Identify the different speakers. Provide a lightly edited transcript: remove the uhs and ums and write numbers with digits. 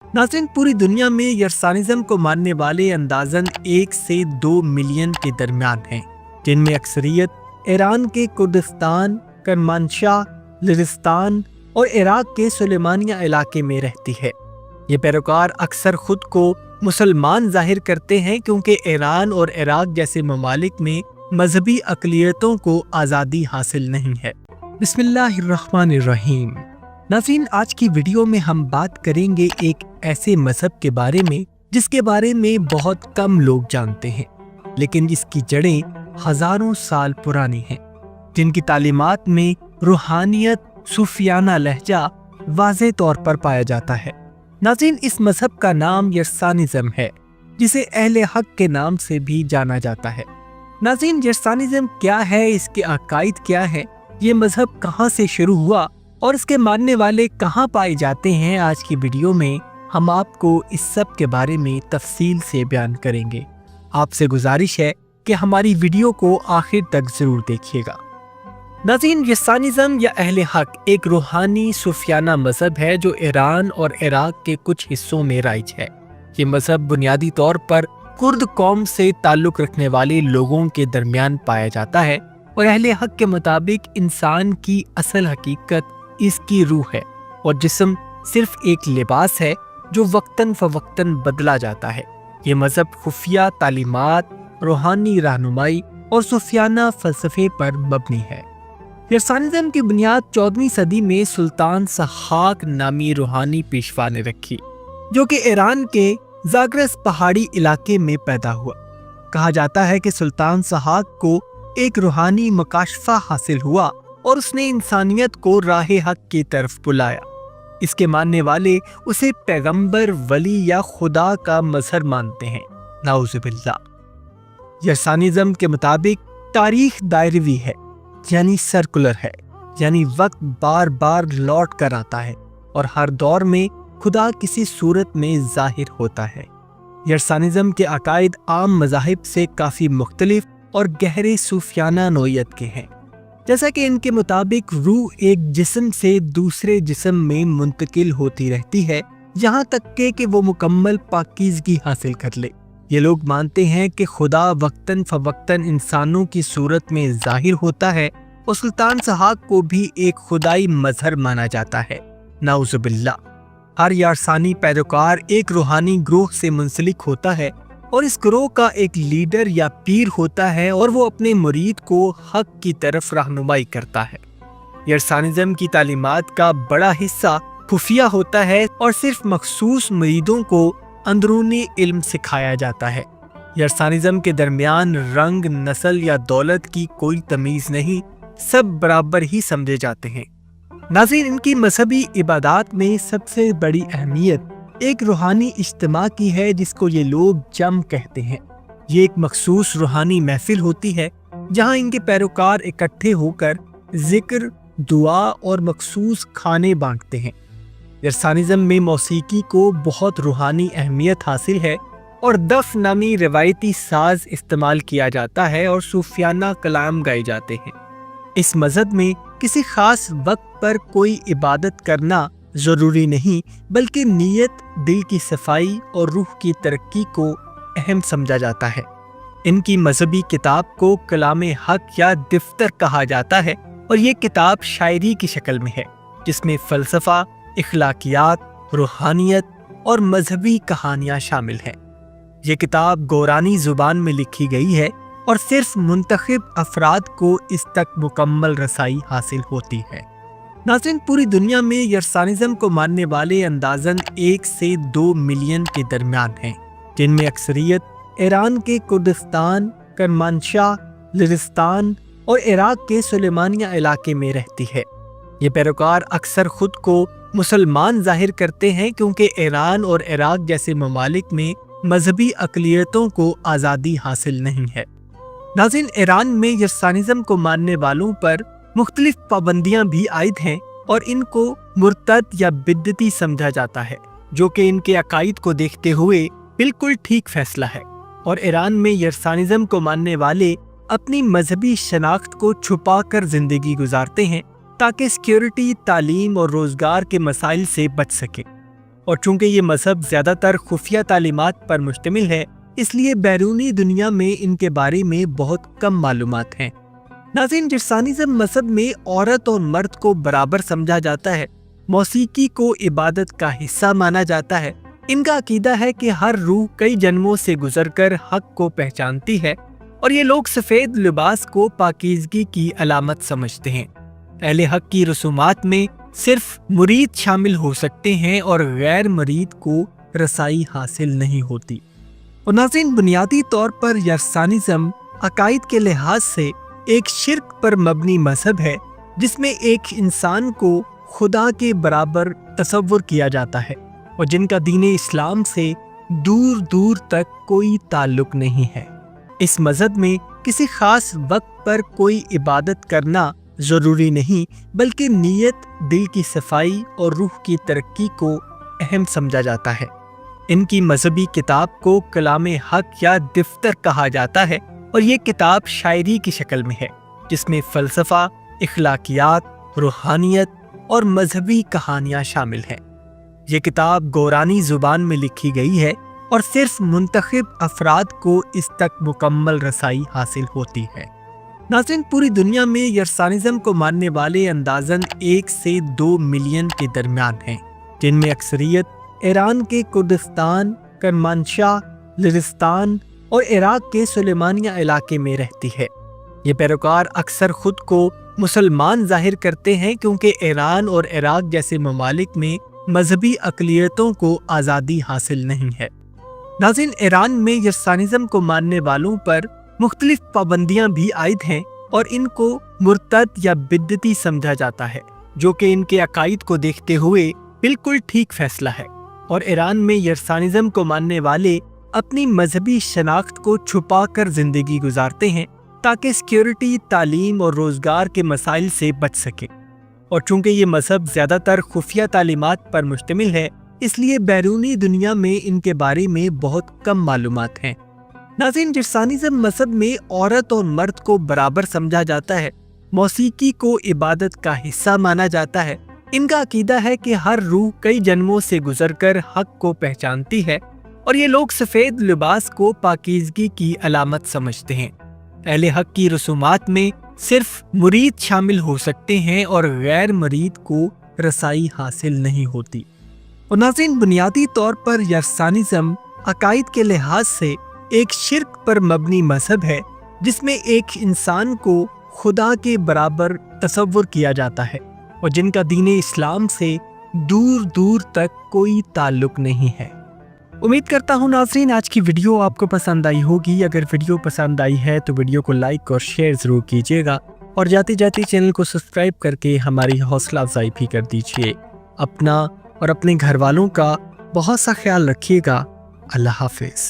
Speaker 1: नाज़रीन, पूरी दुनिया में यरसानिज़म को मानने वाले अंदाज़न 1 से 2 मिलियन के दरमियान हैं, जिनमें अक्सरियत ईरान के कुर्दिस्तान, करमानशाह, लिरिस्तान और इराक के सुलेमानिया इलाके में रहती है। ये पैरोकार अक्सर खुद को मुसलमान जाहिर करते हैं क्योंकि ईरान और इराक जैसे ममालिक में मजहबी अक़लियतों को आज़ादी हासिल नहीं है। बिस्मिल्लाहिर्रहमानिर्रहीम। नाज़रीन, आज की वीडियो में हम बात करेंगे एक ऐसे मजहब के बारे में जिसके बारे में बहुत कम लोग जानते हैं, लेकिन जिसकी जड़ें हजारों साल पुरानी हैं, जिनकी तालीमात में रूहानियत, सूफियाना लहजा वाज़े तौर पर पाया जाता है। नाज़रीन, इस मजहब का नाम यरसानिज़म है, जिसे अहले हक के नाम से भी जाना जाता है। नाज़रीन, यरसानिज़म क्या है, इसके अकायद क्या है, ये मजहब कहाँ से शुरू हुआ और इसके मानने वाले कहाँ पाए जाते हैं, आज की वीडियो में हम आपको इस सब के बारे में तफसील से बयान करेंगे। आपसे गुजारिश है कि हमारी वीडियो को आखिर तक जरूर देखिएगा। नाज़रीन, यरसानिज़म या अहले हक एक रूहानी सूफियाना मजहब है जो ईरान और इराक के कुछ हिस्सों में राइज है। ये मजहब बुनियादी तौर पर कुर्द कौम से ताल्लुक़ रखने वाले लोगों के दरमियान पाया जाता है और अहले हक के मुताबिक इंसान की असल हकीकत इसकी रूह है और जिस्म सिर्फ एक लिबास है जो वक्तन फवक्तन बदला जाता है। ये मजहब खुफिया तालीमात, रूहानी रहनुमाई और सूफियाना फ़लसफ़े पर मबनी है। यरसानिज़म की बुनियाद 14वीं सदी में सुल्तान सहाक नामी रूहानी पेशवा ने रखी, जो कि ईरान के ज़ाग्रस पहाड़ी इलाके में पैदा हुआ। कहा जाता है कि सुल्तान सहाक को एक रूहानी मकाशफा हासिल हुआ और उसने इंसानियत को राह हक की तरफ बुलाया। इसके मानने वाले उसे पैगंबर, वली या खुदा का मजहर मानते हैं। नाउज़ुबिल्लाह। यरसानिज़म के मुताबिक तारीख दायरवी है, यानी सर्कुलर है, यानी वक्त बार बार लौट कर आता है और हर दौर में खुदा किसी सूरत में जाहिर होता है। यरसानिज़म के अकायद आम मज़ाहिब से काफ़ी मुख्तलिफ और गहरे सूफियाना नोयत के हैं। जैसा कि इनके मुताबिक रूह एक जिस्म से दूसरे जिस्म में मुंतकिल होती रहती है, यहाँ तक कि वो मुकम्मल पाकीज़गी हासिल कर ले। ये लोग मानते हैं कि खुदा वक्तन फवक्तन इंसानों की सूरत में जाहिर होता है और सुल्तान सहाक को भी एक खुदाई मजहर माना जाता है। नाउज़ुबिल्लाह। हर यरसानी पैरोकार एक रूहानी ग्रोह से मुंसलिक होता है और इस ग्रोह का एक लीडर या पीर होता है और वो अपने मुरीद को हक की तरफ रहनुमाई करता है। यरसानिज़म की तालीमात का बड़ा हिस्सा खुफिया होता है और सिर्फ मखसूस मुरीदों को अंदरूनी इल्म सिखाया जाता है। यरसानिज़म के दरमियान रंग, नस्ल या दौलत की कोई तमीज़ नहीं, सब बराबर ही समझे जाते हैं। नाज़रीन, इनकी मजहबी इबादात में सबसे बड़ी अहमियत एक रूहानी इज्तिमा की है, जिसको ये लोग जम कहते हैं। ये एक मखसूस रूहानी महफिल होती है जहाँ इनके पैरोकार इकट्ठे होकर जिक्र, दुआ और मखसूस खाने बांटते हैं। यरसानिज़म में मौसीकी को बहुत रूहानी अहमियत हासिल है और दफ नामी रिवायती साज इस्तेमाल किया जाता है और सूफियाना कलाम गाए जाते हैं। इस मजहब में किसी खास वक्त पर कोई इबादत करना ज़रूरी नहीं, बल्कि नीयत, दिल की सफाई और रूह की तरक्की को अहम समझा जाता है। इनकी मजहबी किताब को कलामे हक या दफ्तर कहा जाता है और ये किताब शायरी की शक्ल में है, जिसमें फ़लसफ़ा, इखलाकियात, रूहानियत और मजहबी कहानियाँ शामिल हैं। ये किताब गोरानी ज़ुबान में लिखी गई है और सिर्फ मुंतखब अफराद को इस तक मुकम्मल रसाई हासिल होती है। नाज़रीन, पूरी दुनिया में यरसानिज़म को मानने वाले अंदाज़न 1 से 2 मिलियन के दरमियान हैं, जिनमें अक्सरियत ईरान के कुर्दिस्तान, करमानशाह, लिरिस्तान और इराक के सुलेमानिया इलाके में रहती है। ये पैरोकार अक्सर खुद को मुसलमान जाहिर करते हैं क्योंकि ईरान और इराक जैसे ममालिक में मजहबी अक़लियतों को आज़ादी हासिल नहीं है। नाज़रीन, ईरान में यरसानिज़म को मानने वालों पर मुख्तलिफ पाबंदियां भी आयद हैं और इनको मुर्तद या बिद्दती समझा जाता है, जो कि इनके अकायद को देखते हुए बिल्कुल ठीक फैसला है। और ईरान में यरसानिज़म को मानने वाले अपनी मजहबी शनाख्त को छुपा कर जिंदगी गुजारते हैं ताकि सिक्योरिटी, तालीम और रोजगार के मसाइल से बच सके। اور چونکہ یہ مذہب زیادہ تر خفیہ تعلیمات پر مشتمل ہے، اس لیے بیرونی دنیا میں ان کے بارے میں بہت کم معلومات ہیں۔ ناظرین، جرسانزم مذہب میں عورت اور مرد کو برابر سمجھا جاتا ہے، موسیقی کو عبادت کا حصہ مانا جاتا ہے۔ ان کا عقیدہ ہے کہ ہر روح کئی جنموں سے گزر کر حق کو پہچانتی ہے، اور یہ لوگ سفید لباس کو پاکیزگی کی علامت سمجھتے ہیں۔ اہل حق کی رسومات میں صرف مرید شامل ہو سکتے ہیں اور غیر مرید کو رسائی حاصل نہیں ہوتی۔ اور ناظرین، بنیادی طور پر یرسانزم عقائد کے لحاظ سے ایک شرک پر مبنی مذہب ہے، جس میں ایک انسان کو خدا کے برابر تصور کیا جاتا ہے اور جن کا دین اسلام سے دور دور تک کوئی تعلق نہیں ہے۔ اس مذہب میں کسی خاص وقت پر کوئی عبادت کرنا ضروری نہیں، بلکہ نیت، دل کی صفائی اور روح کی ترقی کو اہم سمجھا جاتا ہے۔ ان کی مذہبی کتاب کو کلام حق یا دفتر کہا جاتا ہے، اور یہ کتاب شاعری کی شکل میں ہے، جس میں فلسفہ، اخلاقیات، روحانیت اور مذہبی کہانیاں شامل ہیں۔ یہ کتاب گورانی زبان میں لکھی گئی ہے اور صرف منتخب افراد کو اس تک مکمل رسائی حاصل ہوتی ہے۔ ناظرین، پوری دنیا میں یرسانزم کو ماننے والے اندازاً 1 سے 2 ملین کے درمیان ہیں، جن میں اکثریت ایران کے کردستان، کرمانشاہ، لرستان اور عراق کے سلیمانیہ علاقے میں رہتی ہے۔ یہ پیروکار اکثر خود کو مسلمان ظاہر کرتے ہیں کیونکہ ایران اور عراق جیسے ممالک میں مذہبی اقلیتوں کو آزادی حاصل نہیں ہے۔ ناظرین، ایران میں یرسانزم کو ماننے والوں پر مختلف پابندیاں بھی عائد ہیں اور ان کو مرتد یا بدعتی سمجھا جاتا ہے، جو کہ ان کے عقائد کو دیکھتے ہوئے بالکل ٹھیک فیصلہ ہے۔ اور ایران میں یرسانزم کو ماننے والے اپنی مذہبی شناخت کو چھپا کر زندگی گزارتے ہیں تاکہ سیکیورٹی، تعلیم اور روزگار کے مسائل سے بچ سکیں۔ اور چونکہ یہ مذہب زیادہ تر خفیہ تعلیمات پر مشتمل ہے، اس لیے بیرونی دنیا میں ان کے بارے میں بہت کم معلومات ہیں۔ ناظرین، جرسانزم مذہب میں عورت اور مرد کو برابر سمجھا جاتا ہے، موسیقی کو عبادت کا حصہ مانا جاتا ہے۔ ان کا عقیدہ ہے کہ ہر روح کئی جنموں سے گزر کر حق کو پہچانتی ہے، اور یہ لوگ سفید لباس کو پاکیزگی کی علامت سمجھتے ہیں۔ اہل حق کی رسومات میں صرف مرید شامل ہو سکتے ہیں اور غیر مرید کو رسائی حاصل نہیں ہوتی۔ اور ناظرین، بنیادی طور پر یرسانزم عقائد کے لحاظ سے ایک شرک پر مبنی مذہب ہے، جس میں ایک انسان کو خدا کے برابر تصور کیا جاتا ہے اور جن کا دین اسلام سے دور دور تک کوئی تعلق نہیں ہے۔ امید کرتا ہوں ناظرین آج کی ویڈیو آپ کو پسند آئی ہوگی۔ اگر ویڈیو پسند آئی ہے تو ویڈیو کو لائک اور شیئر ضرور کیجیے گا، اور جاتے جاتے چینل کو سبسکرائب کر کے ہماری حوصلہ افزائی بھی کر دیجیے۔ اپنا اور اپنے گھر والوں کا بہت سا خیال رکھیے گا۔ اللہ حافظ۔